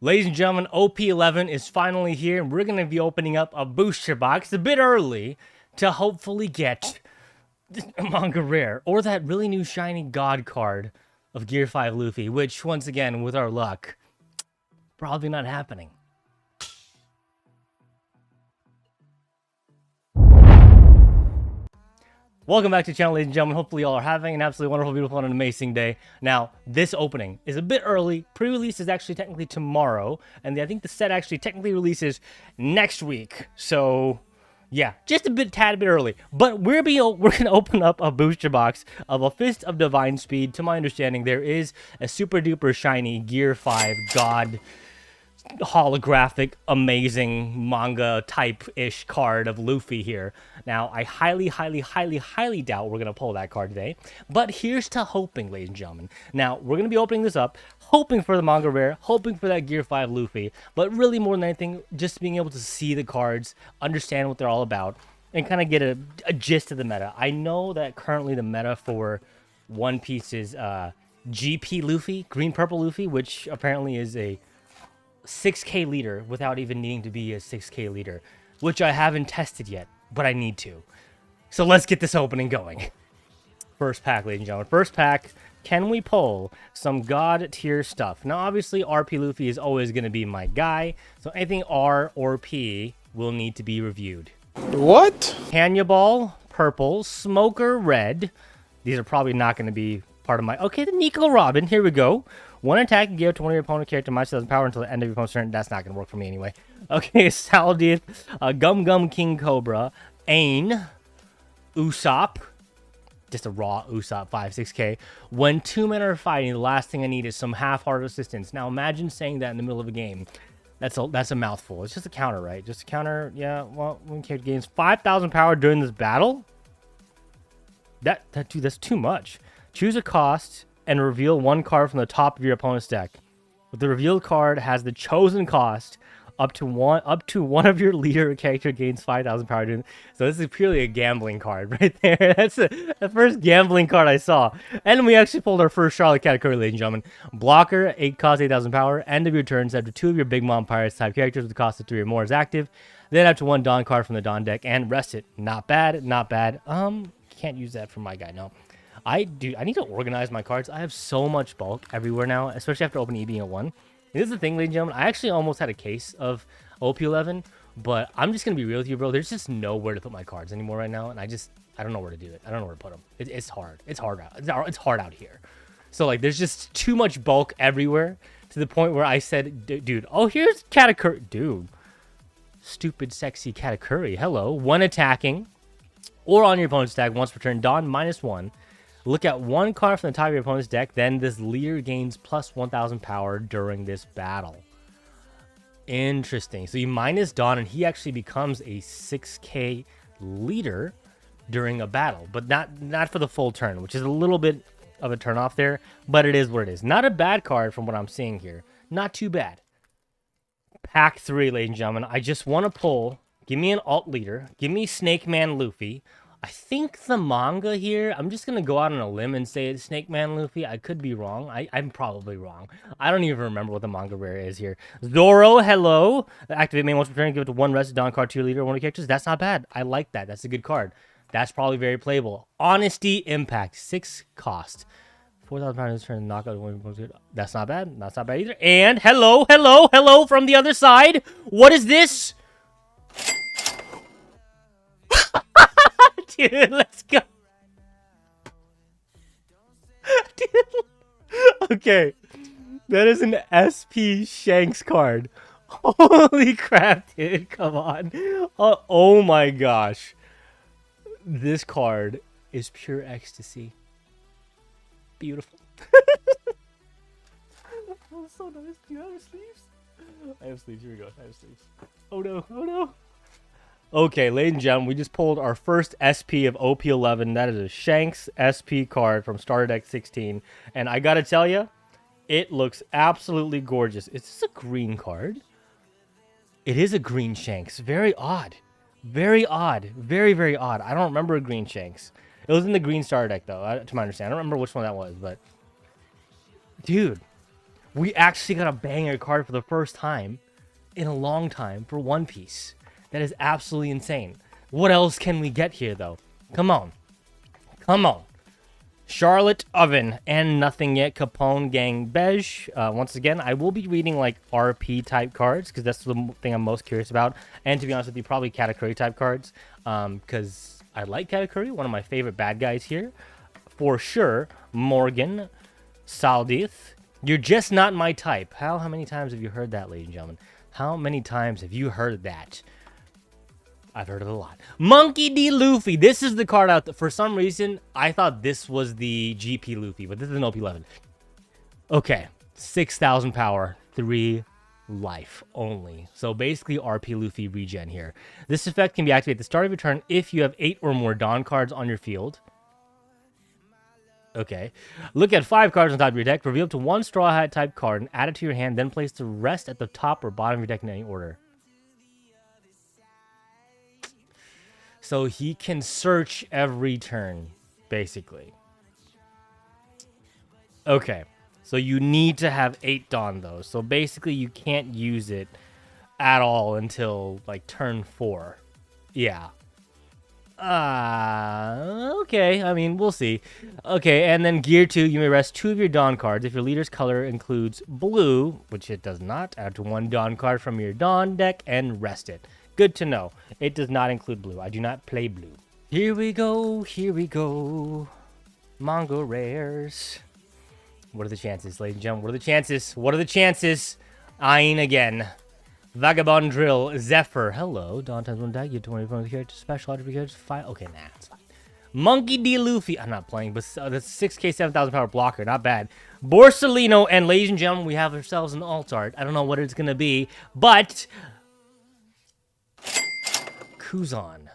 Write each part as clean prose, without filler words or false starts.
Ladies and gentlemen, OP-11 is finally here, and we're going to be opening up a booster box a bit early to hopefully get a manga rare, or that really new shiny god card of Gear 5 Luffy, which, once again, with our luck, probably not happening. Welcome back to the channel, ladies and gentlemen. Hopefully y'all are having an absolutely wonderful, beautiful, and an amazing day. Now, this opening is a bit early. Pre-release is actually technically tomorrow, and I think the set actually technically releases next week. So, yeah, just a tad bit early. But we're gonna open up a booster box of a Fist of Divine Speed. To my understanding, there is a super duper shiny Gear 5 God holographic, amazing manga type-ish card of Luffy here. Now, I highly doubt we're going to pull that card today, but here's to hoping, ladies and gentlemen. Now, we're going to be opening this up, hoping for the manga rare, hoping for that Gear 5 Luffy, but really more than anything, just being able to see the cards, understand what they're all about, and kind of get a gist of the meta. I know that currently the meta for One Piece is GP Luffy, Green Purple Luffy, which apparently is a 6k leader without even needing to be a 6k leader, which I haven't tested yet, but I need to. So let's get this opening going. First pack, ladies and gentlemen. First pack, can we pull some god tier stuff? Now, obviously, RP Luffy is always going to be my guy, so anything R or P will need to be reviewed. What? Cannonball, purple, Smoker, red. These are probably not going to be part of my... Okay, the Nico Robin, here we go. One attack and give to one of your opponent character minus 2,000 power until the end of your opponent's turn. That's not going to work for me anyway. Okay, Saldiv, Gum Gum King Cobra, Ain, Usopp. Just a raw Usopp, 5-6k. When two men are fighting, the last thing I need is some half-hearted assistance. Now, imagine saying that in the middle of a game. That's a mouthful. It's just a counter, right? Just a counter. Yeah, well, one character gains 5,000 power during this battle? Dude, that's too much. Choose a cost and reveal one card from the top of your opponent's deck. But the revealed card has the chosen cost up to one of your leader character gains 5,000 power. So this is purely a gambling card right there. That's the first gambling card I saw. And we actually pulled our first Charlotte category, ladies and gentlemen. Blocker, 8 cost 8,000 power. End of your turns after 2 of your Big Mom Pirates type characters with the cost of 3 or more is active. Then after 1 Dawn card from the Dawn deck and rest it. Not bad, not bad. Can't use that for my guy, no. I need to organize my cards. I have so much bulk everywhere now, especially after opening EB at 1. This is the thing, ladies and gentlemen. I actually almost had a case of OP-11, but I'm just going to be real with you, bro. There's just nowhere to put my cards anymore right now, and I don't know where to do it. I don't know where to put them. It's hard. It's hard out here. So, like, there's just too much bulk everywhere to the point where I said, dude, oh, here's Katakuri. Dude. Stupid, sexy Katakuri. Hello. 1 attacking or on your opponent's deck once per turn. Dawn -1. Look at 1 card from the top of your opponent's deck. Then this leader gains plus 1,000 power during this battle. Interesting. So you minus Dawn, and he actually becomes a 6k leader during a battle, but not for the full turn, which is a little bit of a turn off there. But it is what it is. Not a bad card from what I'm seeing here. Not too bad. Pack 3, ladies and gentlemen. I just want to pull. Give me an alt leader. Give me Snake Man Luffy. I think the manga here, I'm just going to go out on a limb and say it's Snake Man Luffy. I could be wrong. I'm probably wrong. I don't even remember what the manga rare is here. Zoro, hello. Activate main once per turn. Give it to 1 rested Dawn card to your leader or one of your characters. That's not bad. I like that. That's a good card. That's probably very playable. Honesty Impact. 6 cost. 4,000 power this turn. Knockout. That's not bad. That's not bad either. And hello from the other side. What is this? Dude, let's go. Dude. Okay. That is an SP Shanks card. Holy crap, dude. Come on. Oh my gosh. This card is pure ecstasy. Beautiful. Oh, so nice. Do you have sleeves? I have sleeves. Here we go. I have sleeves. Oh no. Oh no. Okay, ladies and gentlemen, we just pulled our first SP of OP-11. That is a Shanks SP card from Starter Deck 16. And I gotta tell you, it looks absolutely gorgeous. Is this a green card? It is a green Shanks. Very odd. Very odd. Very, very odd. I don't remember a green Shanks. It was in the green Starter Deck, though, to my understanding. I don't remember which one that was, but... Dude. We actually got a banger card for the first time in a long time for One Piece. That is absolutely insane. What else can we get here, though? Come on. Come on. Charlotte Oven and Nothing Yet Capone Gang Beige. Once again, I will be reading like RP type cards because that's the thing I'm most curious about. And to be honest with you, probably Katakuri type cards because I like Katakuri, one of my favorite bad guys here. For sure, Morgan, Saldith. You're just not my type. How many times have you heard that, ladies and gentlemen? How many times have you heard that? I've heard it a lot. Monkey D. Luffy. This is the card out. For some reason, I thought this was the GP Luffy, but this is an OP-11. Okay. 6,000 power. 3 life only. So basically RP Luffy regen here. This effect can be activated at the start of your turn if you have 8 or more Dawn cards on your field. Okay. Look at 5 cards on top of your deck. Reveal up to 1 Straw Hat type card and add it to your hand. Then place the rest at the top or bottom of your deck in any order. So he can search every turn, basically. Okay. So you need to have 8 Dawn, though. So basically you can't use it at all until, like, turn 4. Yeah. Okay. I mean, we'll see. Okay, and then Gear 2, you may rest 2 of your Dawn cards. If your leader's color includes blue, which it does not, add to 1 Dawn card from your Dawn deck and rest it. Good to know. It does not include blue. I do not play blue. Here we go. Here we go. Manga rares. What are the chances, ladies and gentlemen? What are the chances? What are the chances? Ain again. Vagabond Drill, Zephyr. Hello. Dawn times 1 deck. You have 20 opponent characters. Special attribute characters. 5. Okay, nah, it's fine. Monkey D. Luffy. I'm not playing, but that's 6k, 7,000 power blocker. Not bad. Borsalino. And ladies and gentlemen, we have ourselves an alt art. I don't know what it's going to be, but Kuzan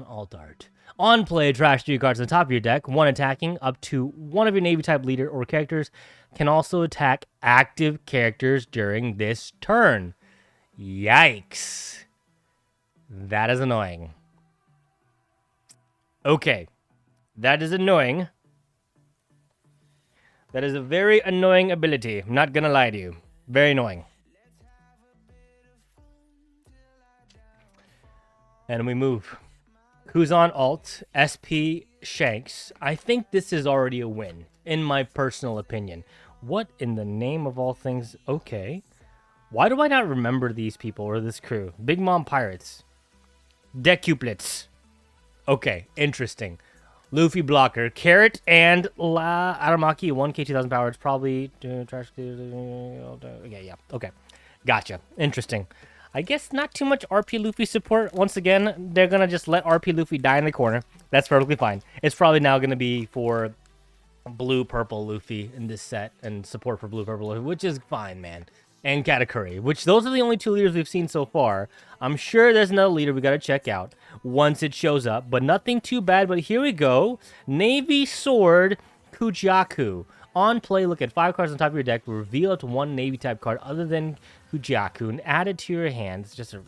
alt art. On play, trash 3 cards on the top of your deck. 1 attacking up to 1 of your Navy type leader or characters. Can also attack active characters during this turn. Yikes. That is annoying. Okay. That is annoying. That is a very annoying ability. I'm not gonna lie to you. Very annoying. And we move. Kuzan alt, SP Shanks. I think this is already a win, in my personal opinion. What in the name of all things? Okay. Why do I not remember these people or this crew? Big Mom Pirates. Decuplets. Okay, interesting. Luffy blocker. Carrot and La Aramaki. 1k 2,000 power. It's probably trash. Okay, yeah. Okay. Gotcha. Interesting. I guess not too much RP Luffy support. Once again, they're going to just let RP Luffy die in the corner. That's perfectly fine. It's probably now going to be for blue-purple Luffy in this set and support for blue-purple Luffy, which is fine, man. And Katakuri, which those are the only 2 leaders we've seen so far. I'm sure there's another leader we got to check out once it shows up, but nothing too bad. But here we go. Navy Sword Kujaku. On play, look at 5 cards on top of your deck. Reveal up to 1 Navy type card other than Kujaku and add it to your hand. It's just a...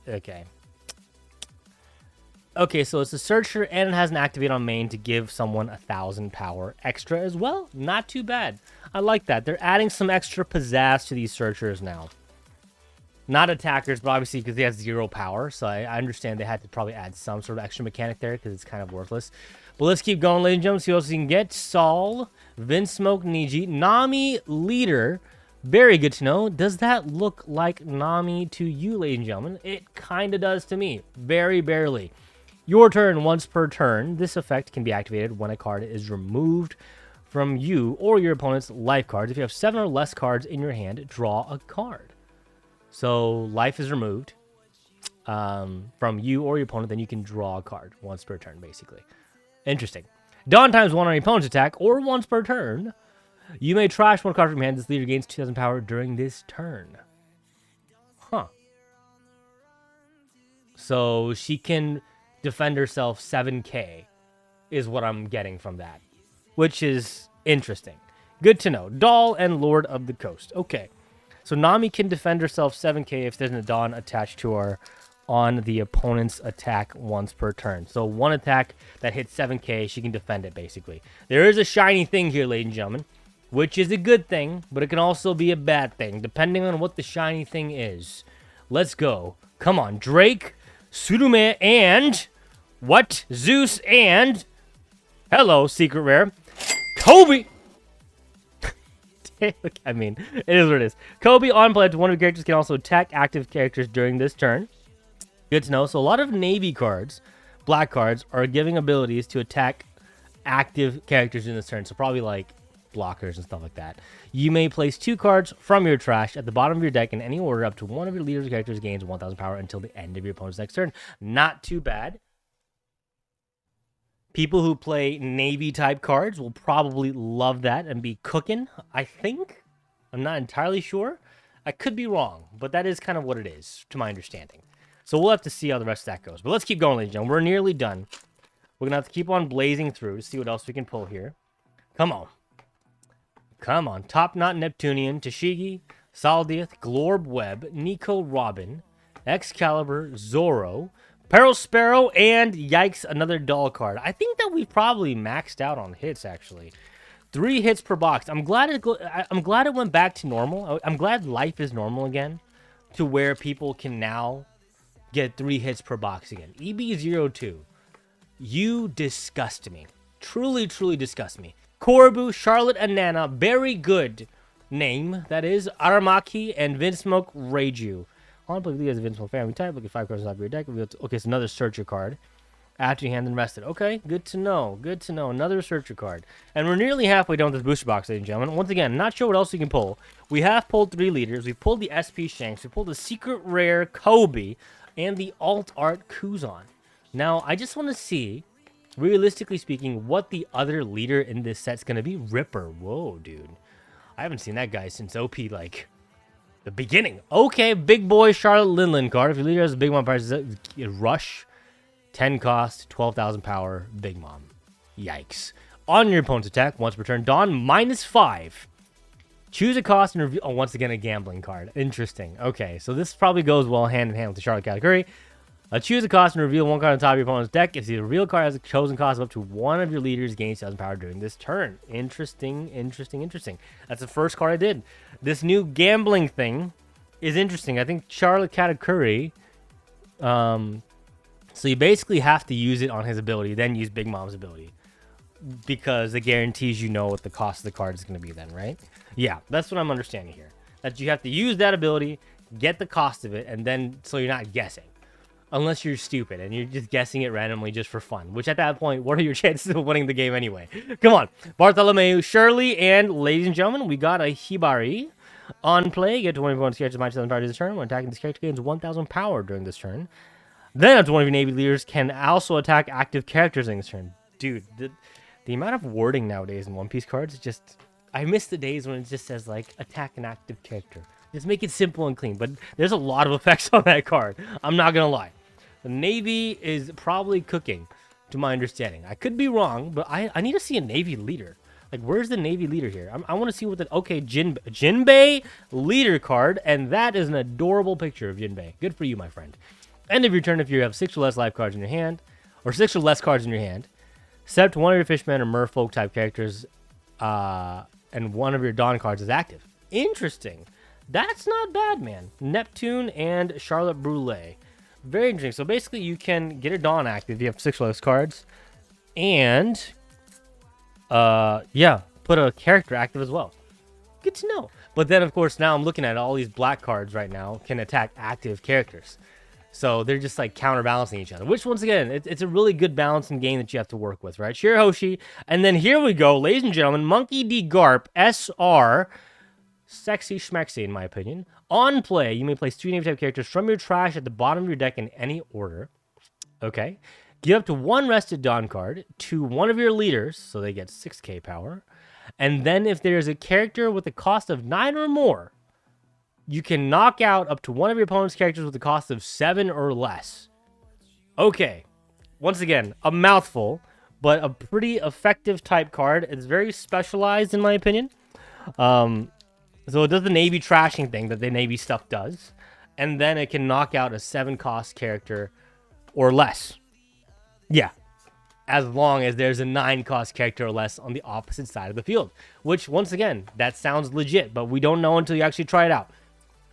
Okay. Okay, so it's a searcher and it has an activate on main to give someone 1,000 power extra as well. Not too bad. I like that. They're adding some extra pizzazz to these searchers now. Not attackers, but obviously because they have 0 power. So I understand they had to probably add some sort of extra mechanic there because it's kind of worthless. But let's keep going, ladies and gentlemen. See what else we can get. Saul, Vinsmoke, Niji, Nami, Leader. Very good to know. Does that look like Nami to you, ladies and gentlemen? It kind of does to me. Very barely. Your turn, once per turn. This effect can be activated when a card is removed from you or your opponent's life cards. If you have 7 or less cards in your hand, draw a card. So life is removed from you or your opponent, then you can draw a card once per turn, basically. Interesting. Dawn times 1 on your opponent's attack or once per turn. You may trash 1 card from your hand. This leader gains 2,000 power during this turn. Huh. So she can defend herself 7k is what I'm getting from that, which is interesting. Good to know. Doll and Lord of the Coast. Okay. So Nami can defend herself 7k if there's a Dawn attached to her on the opponent's attack once per turn. So 1 attack that hits 7k, she can defend it, basically. There is a shiny thing here, ladies and gentlemen. which is a good thing, but it can also be a bad thing, depending on what the shiny thing is. Let's go. Come on, Drake, Surume, and... What? Zeus, and... Hello, secret rare. Kobe! I mean, it is what it is. Kobe on play up to one of your characters can also attack active characters during this turn. Good to know. So a lot of Navy cards, black cards, are giving abilities to attack active characters in this turn. So probably like blockers and stuff like that. You may place 2 cards from your trash at the bottom of your deck in any order up to one of your leader's characters gains 1,000 power until the end of your opponent's next turn. Not too bad. People who play Navy type cards will probably love that and be cooking, I think. I'm not entirely sure. I could be wrong, but that is kind of what it is, to my understanding. So we'll have to see how the rest of that goes. But let's keep going, ladies and gentlemen. We're nearly done. We're going to have to keep on blazing through to see what else we can pull here. Come on. Come on. Top Knot Neptunian, Tashigi, Saldiath, Glorb Web, Nico Robin, Excalibur, Zoro, Peril Sparrow, and yikes, another doll card. I think that we probably maxed out on hits, actually. 3 hits per box. I'm glad it went back to normal. I'm glad life is normal again, to where people can now get 3 hits per box again. EB02, you disgust me. Truly, truly disgust me. Korobu, Charlotte, and Nana, very good name. That is Aramaki and Vinsmoke Reiju. On play as a Vinsmoke family type. Look at 5 cards on top of your deck. Okay, it's another searcher card. After you hand them rested. Okay, good to know. Good to know. Another searcher card. And we're nearly halfway down this booster box, ladies and gentlemen. Once again, not sure what else we can pull. We have pulled 3 leaders. We pulled the SP Shanks. We pulled the secret rare Kobe and the alt art Kuzan. Now, I just want to see, realistically speaking, what the other leader in this set's going to be. Ripper. Whoa, dude. I haven't seen that guy since OP, like, the beginning. Okay, big boy Charlotte Linland card. If your leader has a big mom price, rush, 10 cost, 12,000 power, big mom. Yikes. On your opponent's attack, once per turn, Dawn, -5. Choose a cost and reveal. Oh, once again, a gambling card. Interesting. Okay, so this probably goes well hand in hand with the Charlotte category. Choose a cost and reveal 1 card on top of your opponent's deck. If the reveal card has a chosen cost of up to one of your leaders, gains 2,000 power during this turn. Interesting, interesting, interesting. That's the first card I did. This new gambling thing is interesting. I think Charlotte Katakuri, so you basically have to use it on his ability, then use Big Mom's ability, because it guarantees you know what the cost of the card is going to be then, right? Yeah, that's what I'm understanding here. That you have to use that ability, get the cost of it, and then so you're not guessing. Unless you're stupid and you're just guessing it randomly just for fun. Which at that point, what are your chances of winning the game anyway? Come on. Bartholomew, Shirley, and ladies and gentlemen, we got a Hibari on play. Get to one of your opponent's characters minus 7 power this turn. When attacking this character, gains 1,000 power during this turn. Then up to one of your Navy leaders can also attack active characters in this turn. Dude, the amount of wording nowadays in One Piece cards is just... I miss the days when it just says, like, attack an active character. Just make it simple and clean. But there's a lot of effects on that card. I'm not going to lie. The Navy is probably cooking, to my understanding. I could be wrong, but I need to see a Navy leader. Like, where's the Navy leader here? I want to see what the... Okay, Jinbei leader card, and that is an adorable picture of Jinbei. Good for you, my friend. End of your turn if you have 6 or less life cards in your hand, or 6 or less cards in your hand. Set up to one of your Fishman or Merfolk type characters, and one of your Dawn cards is active. Interesting. That's not bad, man. Neptune and Charlotte Brule. Very interesting. So basically, you can get a Dawn active if you have 6 or less cards, and yeah, put a character active as well. Good to know. But then, of course, now I'm looking at all these black cards right now can attack active characters. So they're just like counterbalancing each other, which once again, it's a really good balancing game that you have to work with, right? Shirahoshi. And then here we go, ladies and gentlemen, Monkey D. Garp, SR. Sexy schmexy, in my opinion. On play, you may place 2 Navy type characters from your trash at the bottom of your deck in any order. Okay. Give up to 1 rested Dawn card to one of your leaders, so they get 6k power. And then if there's a character with a cost of 9 or more, you can knock out up to one of your opponent's characters with a cost of 7 or less. Okay. Once again, a mouthful, but a pretty effective type card. It's very specialized, in my opinion. So it does the Navy trashing thing that the Navy stuff does. And then it can knock out a 7 cost character or less. Yeah. as long as there's a 9-cost character or less on the opposite side of the field. Which, once again, that sounds legit, but we don't know until you actually try it out.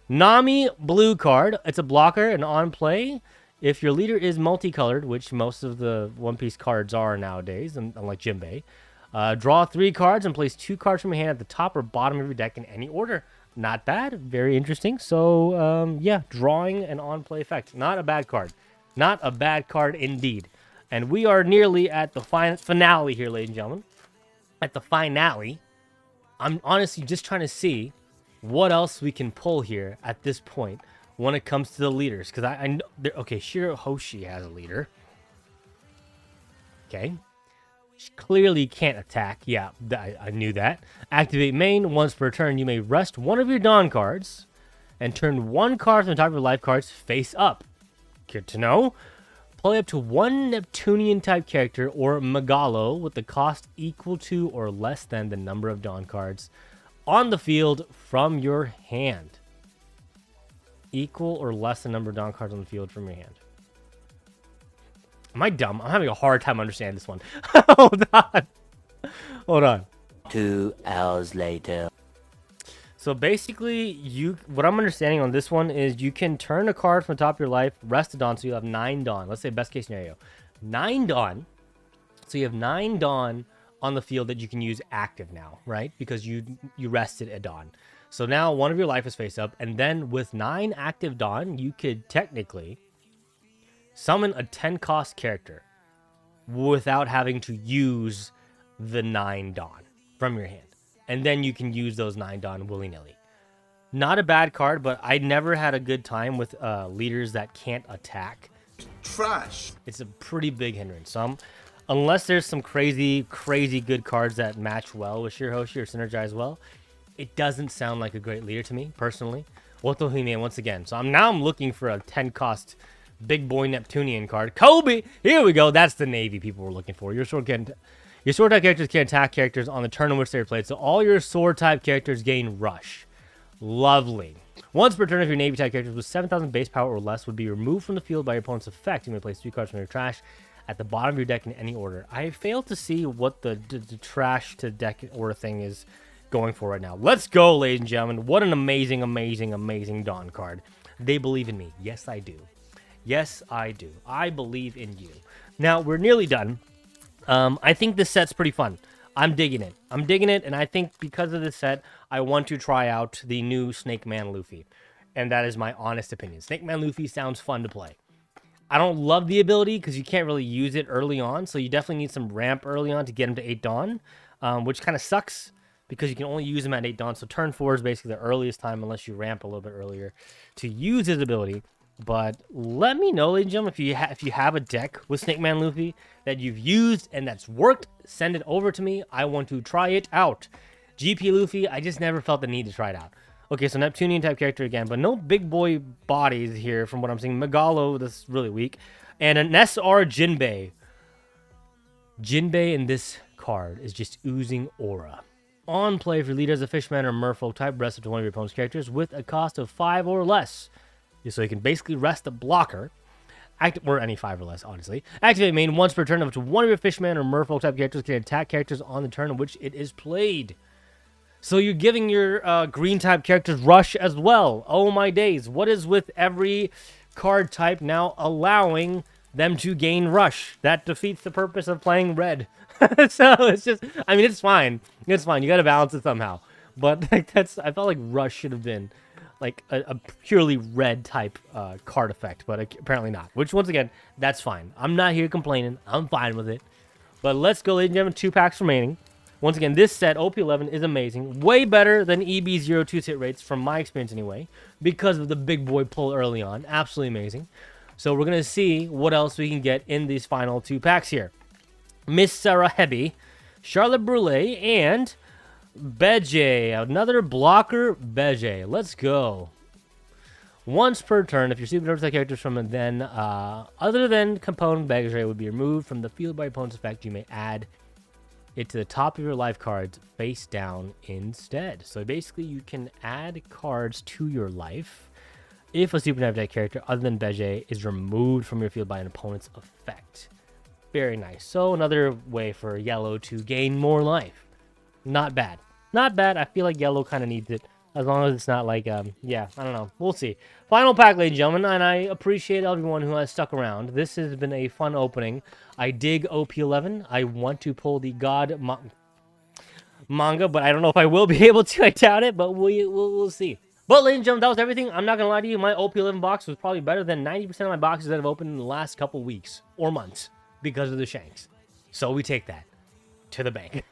Nami blue card. It's a blocker and on play. If your leader is multicolored, which most of the One Piece cards are nowadays, unlike Jinbei, draw 3 cards and place 2 cards from your hand at the top or bottom of your deck in any order. Not bad. Very interesting. So, yeah, drawing an on-play effect. Not a bad card. Not a bad card indeed. And we are nearly at the finale here, ladies and gentlemen. At the finale. I'm honestly just trying to see what else we can pull here at this point when it comes to the leaders. Because I know... Okay, Shirahoshi has a leader. Okay. She clearly can't attack. Yeah, I knew that. Activate main. Once per turn, you may rest one of your Dawn cards and turn 1 card from the top of your life cards face up. Good to know. Play up to 1 Neptunian-type character or Megalo with the cost equal to or less than the number of Dawn cards on the field from your hand. Equal or less than number of Dawn cards on the field from your hand. Am I dumb? I'm having a hard time understanding this one. Hold on. Hold on. 2 hours later. So basically, what I'm understanding on this one is you can turn a card from the top of your life, rest a Dawn, so you have 9 Dawn. Let's say best case scenario. 9 Dawn. So you have 9 Dawn on the field that you can use active now, right? Because you rested a Dawn. So now one of your life is face up, and then with 9 active Dawn, you could technically summon a 10-cost character without having to use the 9 Dawn from your hand. And then you can use those 9 Dawn willy-nilly. Not a bad card, but I never had a good time with leaders that can't attack. Trash. It's a pretty big hindrance. Unless there's some crazy good cards that match well with Shirahoshi or synergize well, it doesn't sound like a great leader to me, personally. Otohime once again. So I'm looking for a 10-cost big boy Neptunian card. Kobe! Here we go. That's the Navy people were looking for. Your sword type characters can attack characters on the turn in which they are played. So all your sword type characters gain rush. Lovely. Once per turn, if your Navy type characters with 7,000 base power or less would be removed from the field by your opponent's effect, you may place 3 cards from your trash at the bottom of your deck in any order. I failed to see what the trash to deck order thing is going for right now. Let's go, ladies and gentlemen. What an amazing Dawn card. They believe in me. Yes, I do. Yes, I do. I believe in you. Now, we're nearly done. I think this set's pretty fun. I'm digging it. And I think because of this set, I want to try out the new Snake Man Luffy. And that is my honest opinion. Snake Man Luffy sounds fun to play. I don't love the ability because you can't really use it early on. So you definitely need some ramp early on to get him to 8 Dawn, which kind of sucks because you can only use him at 8 Dawn. So turn 4 is basically the earliest time unless you ramp a little bit earlier to use his ability. But let me know, ladies and gentlemen, if you have a deck with Snake Man Luffy that you've used and that's worked, send it over to me. I want to try it out. GP Luffy, I just never felt the need to try it out. Okay, so Neptunian type character again, but no big boy bodies here from what I'm seeing. Megalo, that's really weak. And an SR Jinbei. Jinbei in this card is just oozing aura. On play, if your leader is a fishman or merfolk type, rest up to one of your opponent's characters with a cost of 5 or less. So you can basically rest a blocker. Or any 5 or less, honestly. Activate main once per turn up to one of your fishman or merfolk type characters can attack characters on the turn in which it is played. So you're giving your green type characters rush as well. Oh my days. What is with every card type now allowing them to gain rush? That defeats the purpose of playing red. So it's just, I mean, it's fine. It's fine. You got to balance it somehow. But like, I felt like rush should have been like a purely red type card effect, but apparently not. Which, once again, that's fine. I'm not here complaining. I'm fine with it. But let's go, ladies and gentlemen. 2 packs remaining. Once again, this set, OP-11, is amazing. Way better than EB02's hit rates, from my experience anyway, because of the big boy pull early on. Absolutely amazing. So we're going to see what else we can get in these final 2 packs here. Miss Sarah Hebby, Charlotte Brule, and Beje. Another blocker, Beje. Let's go. Once per turn, if your super type characters from it, then other than component Beje would be removed from the field by opponent's effect, you may add it to the top of your life cards face down instead. So basically, you can add cards to your life if a super type character other than Beje is removed from your field by an opponent's effect. Very nice. So another way for yellow to gain more life. Not bad. Not bad. I feel like yellow kind of needs it. As long as it's not like, yeah, I don't know. We'll see. Final pack, ladies and gentlemen, and I appreciate everyone who has stuck around. This has been a fun opening. I dig OP-11. I want to pull the God manga, but I don't know if I will be able to. I doubt it, but we'll see. But, ladies and gentlemen, that was everything. I'm not going to lie to you. My OP-11 box was probably better than 90% of my boxes that I've opened in the last couple weeks or months because of the shanks. So we take that to the bank.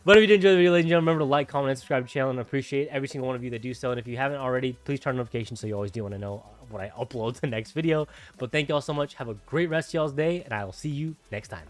But if you did enjoy the video, ladies and gentlemen, remember to like, comment, and subscribe to the channel, and I appreciate every single one of you that do so. And if you haven't already, please turn on notifications so you always do want to know when I upload the next video. But thank you all so much. Have a great rest of y'all's day, and I will see you next time.